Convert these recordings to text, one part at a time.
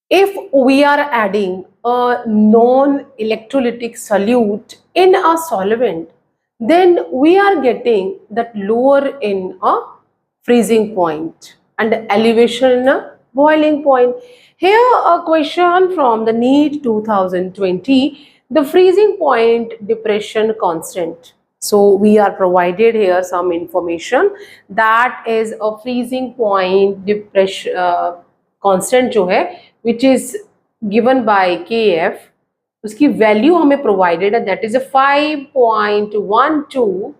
If we are adding a non-electrolytic solute in a solvent, then we are getting that lower in a freezing point and elevation in a boiling point. Here a question from the NEET 2020, the freezing point depression constant. So we are provided here some information that is a freezing point depression constant जो है which is given by Kf, उसकी value हमें provided है, that is 5.12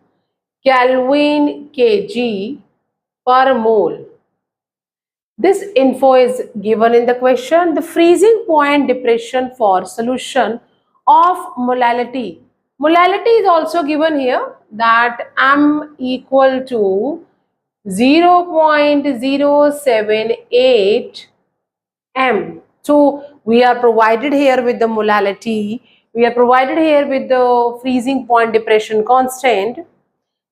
Kelvin kg per mole. This info is given in the question. The freezing point depression for solution of molality. Molality is also given here, that m equal to 0.078 m. So we are provided here with the molality, we are provided here with the freezing point depression constant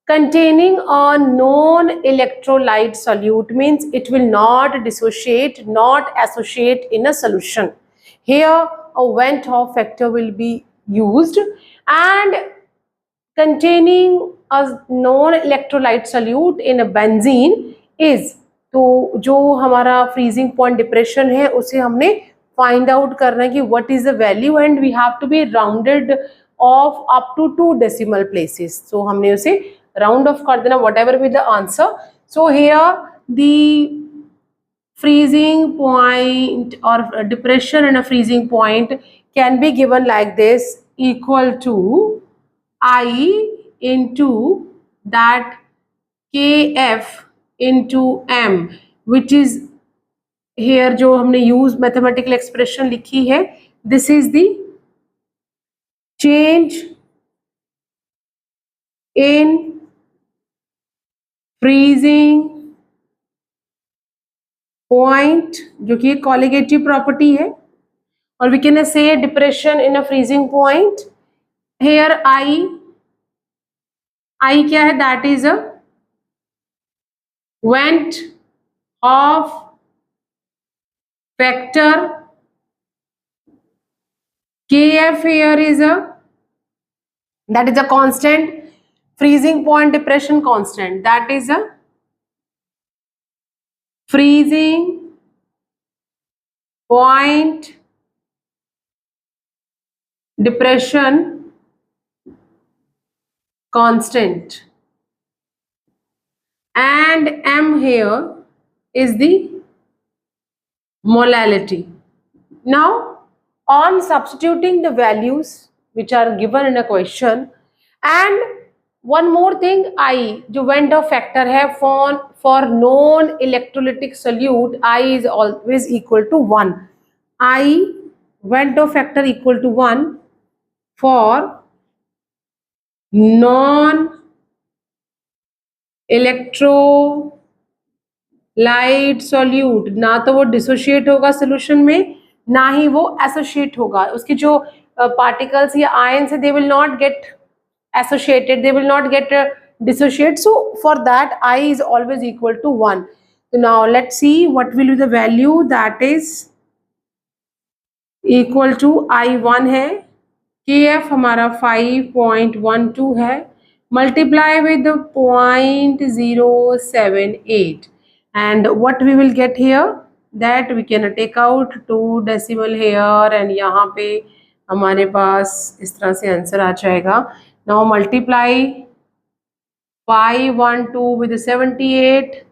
containing a non-electrolyte solute, means it will not dissociate, not associate in a solution. Here a Van't Hoff factor will be used, and containing a non-electrolyte solute in a benzene is, तो जो हमारा freezing point depression है उसे हमने find out करना है कि what is the value, and we have to be rounded off up to 2 decimal places. So हमने उसे राउंड ऑफ कर देना whatever be the answer. So here the freezing point or depression in a freezing point can be given like this, equal to I into that Kf into m, which is here जो हमने use mathematical expression लिखी है, this is the change in freezing point, जो कि colligative property है, और we can say depression in a freezing point. Here I क्या है, that is a Van't Hoff factor. Kf here is that is a constant, freezing point depression constant, that is a freezing point depression constant, and m here is the molality. Now on substituting the values which are given in a question, and one more thing, I जो Van't Hoff factor है for non electrolytic solute, I is always equal to 1. I Van't Hoff factor equal to 1 for non electrolyte solute. ना तो वो dissociate होगा solution में, ना ही वो associate होगा. उसके जो पार्टिकल्स या आयंस है, they will not get associated, they will not get dissociate. So for that I is always equal to 1. So now let's see what will be the value, that is equal to I1 है, Kf हमारा 5.12 है, multiply with the 0.078, and what we will get here, that we can take out 2 decimal here, and यहाँ पे हमारे पास इस तरह से answer आ जाएगा. Now multiply 512 with 78,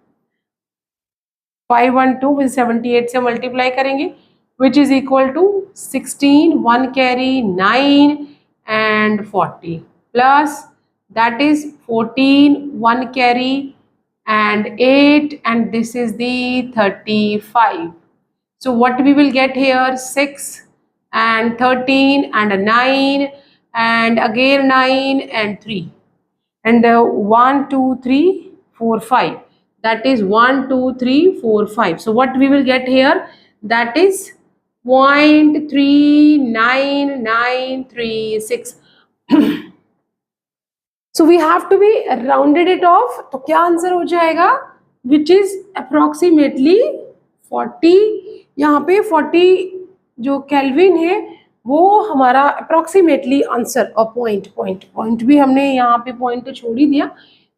512 with 78 से मल्टीप्लाई करेंगे, which is equal to 16, 1 carry 9 and 40, plus that is 14, 1 carry and 8, and this is the 35. So what we will get here, 6 and 13 and a 9 and again 9 and 3, and 1 2 3 4 5, that is 1 2 3 4 5. So what we will get here, that is 0.39936. So we have to be rounded it off. तो क्या answer हो जाएगा, which is approximately 40, यहाँ पे 40 जो kelvin है वो हमारा अप्रोक्सीमेटली आंसर और पॉइंट भी हमने यहाँ पे पॉइंट तो छोड़ ही दिया,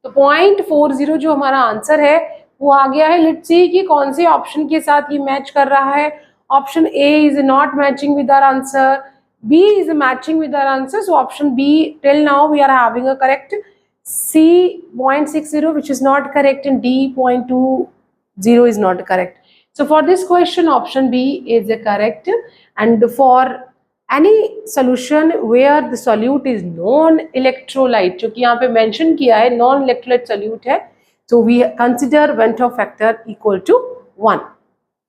तो 0.40 जो हमारा आंसर है वो आ गया है। लेट्स सी कि कौन से ऑप्शन के साथ ये मैच कर रहा है। Option A is not matching with our answer, B is matching with our answer, so option B till now we are having a correct, C 0.60 which is not correct and D 0.20 is not correct. So for this question option B is the correct, and for any solution where the solute is non-electrolyte, जो कि यहाँ पे mention किया है non-electrolyte solute है, so we consider Ventov factor equal to 1.